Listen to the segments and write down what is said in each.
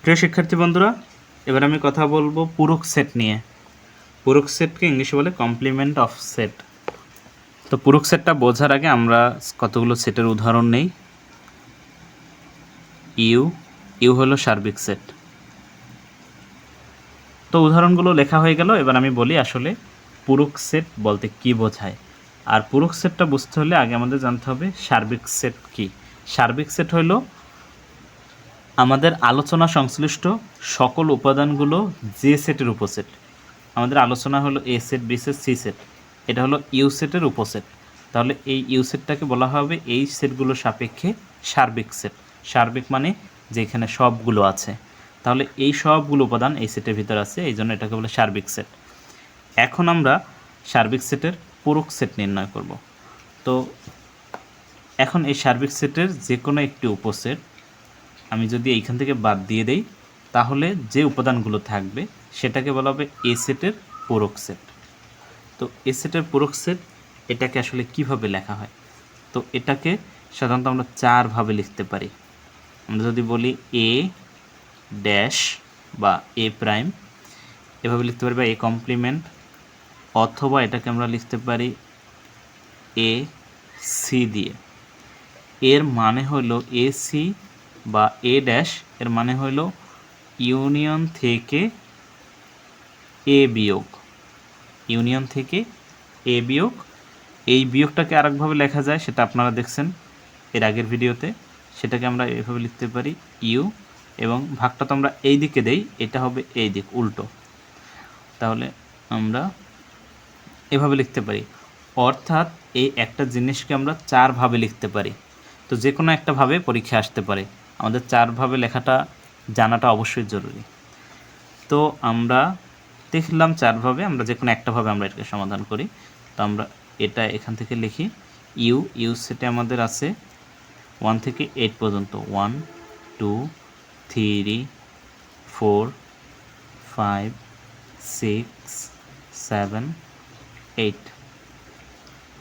প্রিয় শিক্ষার্থী বন্ধুরা, এবার আমি কথা বলবো পূরক সেট নিয়ে। পূরক সেটকে ইংলিশে বলে কমপ্লিমেন্ট অফ সেট। তো পূরক সেটটা বোঝার আগে আমরা কতগুলো সেটের উদাহরণ নেই। ইউ হলো সার্বিক সেট। তো উদাহরণগুলো লেখা হয়ে গেল। এবার আমি বলি আসলে পূরক সেট বলতে কি বোঝায়। আর পূরক সেটটা বুঝতে হলে আগে আমাদের জানতে হবে সার্বিক সেট কি। সার্বিক সেট হলো আমাদের আলোচনা সংশ্লিষ্ট সকল উপাদানগুলো যে সেটের উপসেট। আমাদের আলোচনা হলো A set, B set, C set, এটা হলো ইউ সেটের উপসেট। তাহলে এই ইউ সেটটাকে বলা হবে এই সেটগুলোর সাপেক্ষে সার্বিক সেট। সার্বিক মানে যেখানে সবগুলো আছে। তাহলে এই সবগুলো উপাদান এই সেটের ভিতর আছে, এই জন্য এটাকে বলে সার্বিক সেট। এখন আমরা সার্বিক সেটের পূরক সেট নির্ণয় করব। তো এখন এই সার্বিক সেটের যে কোনো একটি উপসেট আমি যদি এইখান থেকে বাদ দিয়ে দেই, তাহলে যে উপাদানগুলো থাকবে সেটাকে বলা হবে এ সেটের পূরক সেট। তো এ সেটের পূরক সেট এটাকে আসলে কিভাবে লেখা হয়? তো এটাকে সাধারণত আমরা চারভাবে লিখতে পারি। আমরা যদি বলি এ ড্যাশ বা এ প্রাইম এভাবে লিখতে পারি, বা এ কমপ্লিমেন্ট, অথবা এটাকে আমরা লিখতে পারি এ সি দিয়ে। এর মানে হলো এ সি বা এ ড্যাশ, এর মানে হলো ইউনিয়ন থেকে এ বিয়োগ। ইউনিয়ন থেকে এ বিয়োগ। এই বিয়োগটাকে আরেকভাবে লেখা যায়, সেটা আপনারা দেখছেন এর আগের ভিডিওতে। সেটাকে আমরা এভাবে লিখতে পারি ইউ, এবং ভাগটা তো আমরা এই দিকে দেই, এটা হবে এই দিক উল্টো। তাহলে আমরা এভাবে লিখতে পারি। অর্থাৎ এই একটা জিনিসকে আমরা চারভাবে লিখতে পারি। তো যে কোনো একটা ভাবে পরীক্ষা আসতে পারে, আমাদের চারভাবে লেখাটা জানাটা অবশ্যই জরুরি। তো আমরা দেখলাম চারভাবে, আমরা যে কোনো একটা ভাবে আমরা এটাকে সমাধান করি। তো আমরা এটা এখান থেকে লিখি ইউ সেটে আমাদের আছে 1 থেকে 8 পর্যন্ত। 1 2 3 4 5 6 7 8।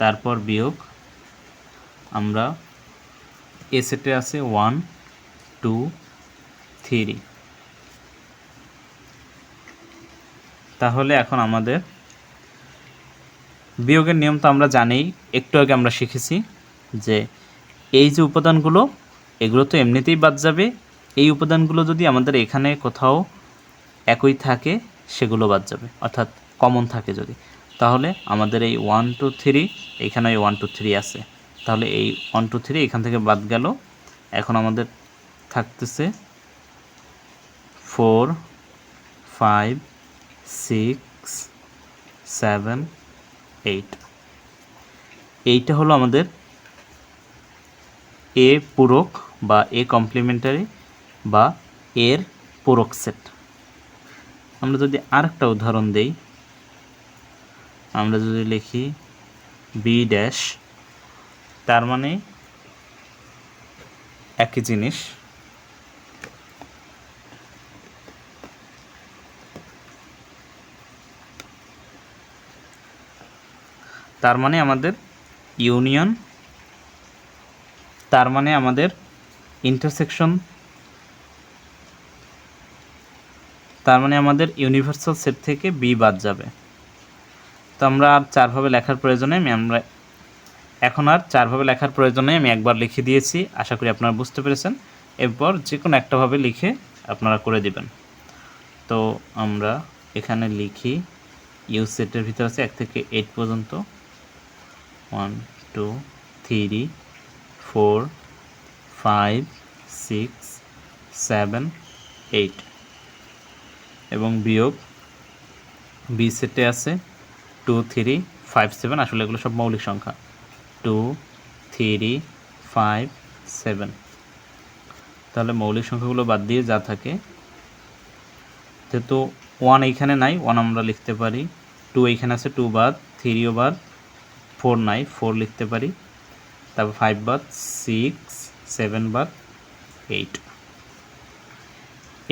তারপর বিয়োগ, আমরা এ সেটে আছে 1 2 3। তাহলে এখন আমাদের বিয়োগের নিয়ম তো আমরা জানি, একটু আগে আমরা শিখেছি যে এই যে উপাদানগুলো এগুলো তো এমনিতেই বাদ যাবে। এই উপাদানগুলো যদি আমাদের এখানে কোথাও একই থাকে সেগুলো বাদ যাবে, অর্থাৎ কমন থাকে যদি, তাহলে আমাদের এই 1 2 3 এইখানে এই 1 2 3 আছে, তাহলে এই 1 2 3 এখান থেকে বাদ গেল। এখন আমাদের থাকতেছে 4 5 6 7 8। এইটা হলো আমাদের এ পূরক বা এ কমপ্লিমেন্টারি বা এর পূরক সেট। আমরা যদি আরেকটা উদাহরণ দেই, আমরা যদি লিখি বি ড্যাশ, তার মানে একই জিনিস। তার মানে আমাদের ইউনিয়ন, তার মানে আমাদের ইন্টারসেকশন, তার মানে আমাদের ইউনিভার্সাল সেট থেকে বি বাদ যাবে। তো আমরা আর চারভাবে লেখার প্রয়োজনে আমি একবার লিখে দিয়েছি। আশা করি আপনারা বুঝতে পেরেছেন। এরপর যে কোনো একটা ভাবে লিখে আপনারা করে দিবেন। তো আমরা এখানে লিখি ইউ সেটের ভিতর আছে 1 থেকে 8 পর্যন্ত। 1 2 3 4 5 6 7 8, এবং বিয়োগ বি সেটে আছে 2 3 5 7। আসলে এগুলো সব মৌলিক সংখ্যা। 2 3 5 7। তাহলে মৌলিক সংখ্যাগুলো বাদ দিয়ে যা থাকে, যেহেতু 1 এইখানে নাই, 1 আমরা লিখতে পারি। 2 এইখানে আছে, 2 বাদ, 3ও বাদ, 4 নাই, 4 লিখতে পারি। তারপর 5 বাদ, 6 7 বাদ, 8।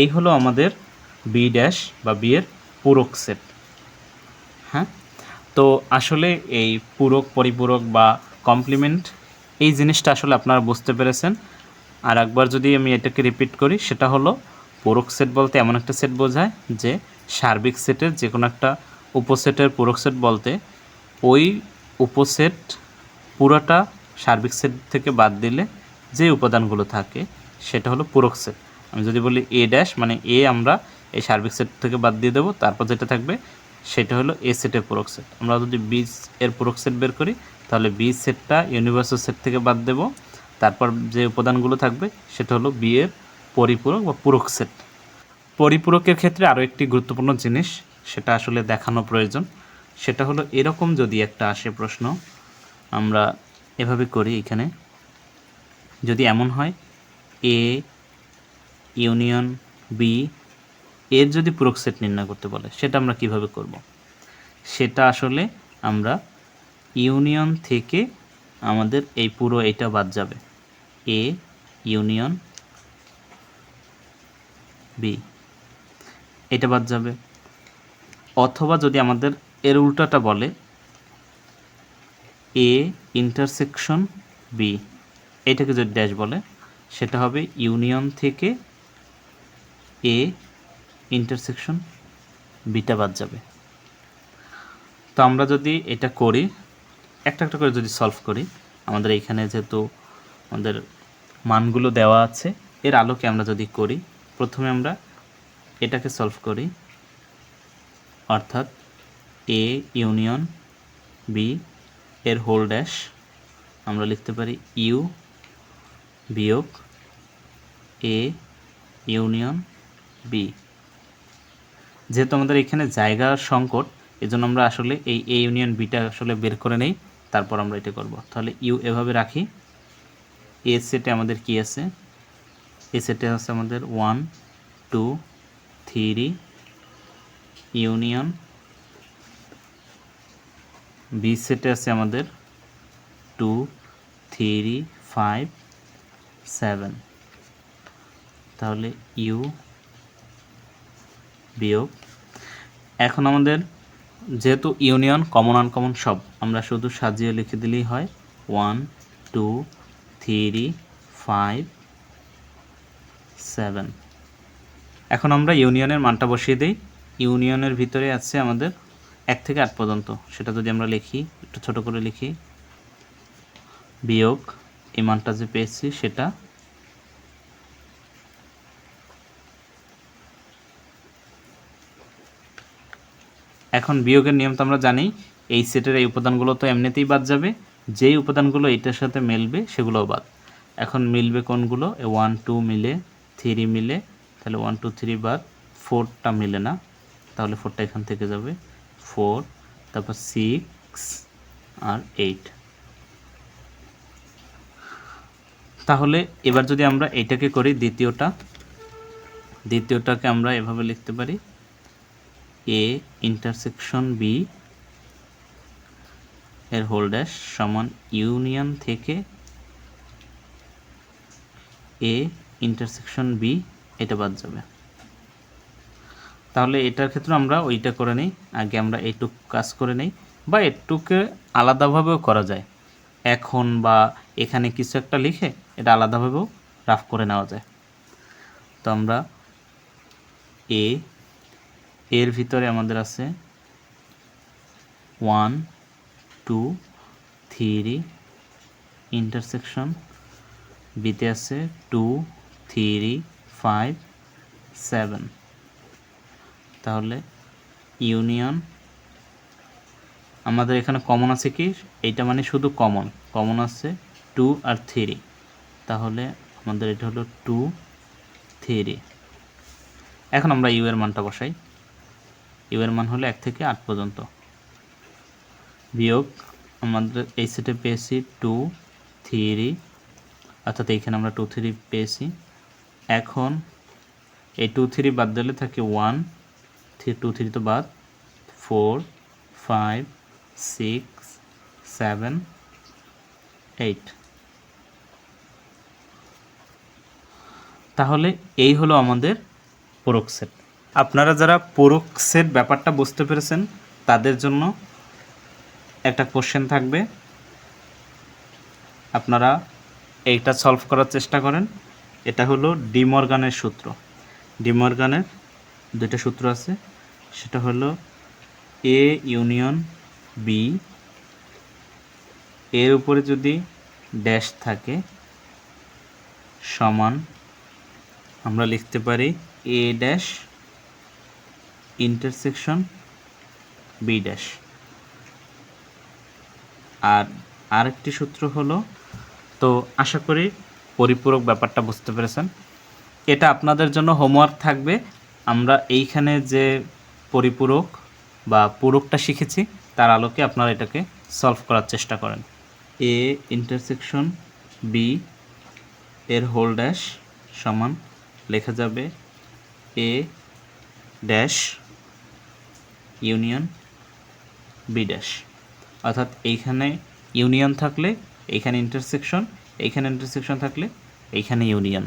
এই হলো আমাদের বি ড্যাশ বা বি এর পূরক সেট। হ্যাঁ, তো আসলে এই পূরক, পরিপূরক বা কমপ্লিমেন্ট এই জিনিসটা আসলে আপনারা বুঝতে পেরেছেন। আর একবার যদি আমি এটাকে রিপিট করি, সেটা হলো পূরক সেট বলতে এমন একটা সেট বোঝায় যে সার্বিক সেটের যে কোনো একটা উপসেটের পূরক সেট বলতে ওই উপসেট পুরোটা সার্বিক সেট থেকে বাদ দিলে যে উপাদানগুলো থাকে সেটা হলো পূরক সেট। আমি যদি বলি এ ড্যাশ মানে এ আমরা এই সার্বিক সেট থেকে বাদ দিয়ে দেবো, তারপর যেটা থাকবে সেটা হলো এ সেটের পূরক সেট। আমরা যদি বি এর পূরক সেট বের করি তাহলে বি সেটটা ইউনিভার্সাল সেট থেকে বাদ দেব, তারপর যে উপাদানগুলো থাকবে সেটা হলো বি এর পরিপূরক বা পূরক সেট। পরিপূরকের ক্ষেত্রে আরও একটি গুরুত্বপূর্ণ জিনিস সেটা আসলে দেখানো প্রয়োজন, সেটা হলো এরকম যদি একটা আসে প্রশ্ন, আমরা এভাবে করি এখানে, যদি এমন হয় এ ইউনিয়ন বি এর যদি পূরক সেট নির্ণয় করতে বলে সেটা আমরা কিভাবে করব? সেটা আসলে আমরা ইউনিয়ন থেকে আমাদের এই পুরো এটা বাদ যাবে, এ ইউনিয়ন বি এটা বাদ যাবে। অথবা যদি আমাদের এর উল্টাটা বলে এ ইন্টারসেকশন বি, এটাকে যদি ড্যাশ বলে সেটা হবে ইউনিয়ন থেকে এ ইন্টারসেকশন বিটা বাদ যাবে। তো আমরা যদি এটা করি একটা একটা করে যদি সলভ করি, আমাদের এইখানে যেহেতু আমাদের মানগুলো দেওয়া আছে এর আলোকে আমরা যদি করি, প্রথমে আমরা এটাকে সলভ করি, অর্থাৎ এ ইউনিয়ন বি এর হোল ড্যাশ আমরা লিখতে পারি ইউ বিয়োগ এ ইউনিয়ন বি। যেহেতু আমাদের এখানে জায়গার সংকট এজন্য আমরা আসলে এই এ ইউনিয়ন বিটা আসলে বের করে নেই, তারপর আমরা এটা করব। তাহলে ইউ এভাবে রাখি, এ সেটে আমাদের কি আছে, এ সেটে আছে আমাদের 1 2 3 ইউনিয়ন, বি সেটে আছে আমাদের 2 3 5 7, তাহলে ইউ বিয়োগ, এখন আমাদের যেহেতু ইউনিয়ন কমন আনকমন সব আমরা শুধু সাজিয়ে লিখে দিলেই হয় 1 2 3 5 7। এখন আমরা ইউনিয়নের মানটা বসিয়ে দিই, ইউনিয়নের ভিতরে আছে আমাদের 1 থেকে 8 পর্যন্ত, সেটা যদি আমরা লিখি একটু ছোট করে লিখি, বিয়োগ এই মানটা যে পেয়েছি সেটা, এখন বিয়োগের নিয়ম তো আমরা জানি, এই সেটের এই উপাদানগুলো তো এমনিতেই বাদ যাবে, যেই উপাদানগুলো এটার সাথে মিলবে সেগুলোও বাদ। এখন মিলবে কোনগুলো, 1 2 মিলে, 3 মিলে, তাহলে 1 2 3 বাদ, 4টা মিলে না তাহলে 4টা এখান থেকে যাবে, 4 তারপর 6 আর 8। তাহলে এবার যদি আমরা এইটাকে করি দ্বিতীয়টাকে আমরা এভাবে লিখতে পারি এ ইন্টারসেকশন বি এর হোল ড্যাশ সমান ইউনিয়ন থেকে এ ইন্টারসেকশন বি, এটা বাদ যাবে। তাহলে এটার ক্ষেত্রে আমরা ওইটা করে নিই, আগে আমরা এইটুক কাজ করে নিই, বা এটুকে আলাদাভাবেও করা যায় এখন, বা এখানে কিছু একটা লিখে এটা আলাদাভাবেও রাফ করে নেওয়া যায়। তো আমরা এর ভিতরে আমাদের আছে 1 2 3 ইন্টারসেকশন, বিতে আছে 2 3 5 7, তাহলে ইউনিয়ন আমাদের এখানে কমন আছে কি, এইটা মানে শুধু কমন আছে 2 আর 3, তাহলে আমাদের এটা হলো 2 3। এখন আমরা ইউ এর মানটা বসাই, ইউ এর মান হলো 1 থেকে 8 পর্যন্ত, বিয়োগ আমাদের এই সেটে পেয়েছি 2 3, অর্থাৎ এইখানে আমরা 2 3 পেয়েছি। এখন এই 2 3 বাদ দিলে থাকে 1 2 3 তো বাদ, 4 5 6 7 8। তাহলে এই হলো আমাদের পূরক সেট। আপনারা যারা পূরক সেট ব্যাপারটা বুঝতে পেরেছেন তাদের জন্য একটা কোশ্চেন থাকবে, আপনারা এইটা সলভ করার চেষ্টা করেন। এটা হলো ডি মর্গানের সূত্র। ডি মর্গানের দুইটা সূত্র আছে, সেটা হলো এ ইউনিয়ন বি, এর উপরে যদি ড্যাশ থাকে সমান আমরা লিখতে পারি a dash intersection B dash. আর আরেকটি সূত্র হলো, তো আশা করি পরিপূরক ব্যাপারটা বুঝতে পেরেছেন। এটা আপনাদের জন্য হোমওয়ার্ক থাকবে। আমরা এইখানে যে পরিপূরক বা পূরকটা শিখেছি তার আলোকে আপনারা এটাকে সলভ করার চেষ্টা করেন। এ ইন্টারসেকশন বি এর হোল ড্যাশ সমান লেখা যাবে a dash union B dash. অর্থাৎ এইখানে ইউনিয়ন থাকলে এইখানে ইন্টারসেকশন, এইখানে ইন্টারসেকশন থাকলে এইখানে ইউনিয়ন।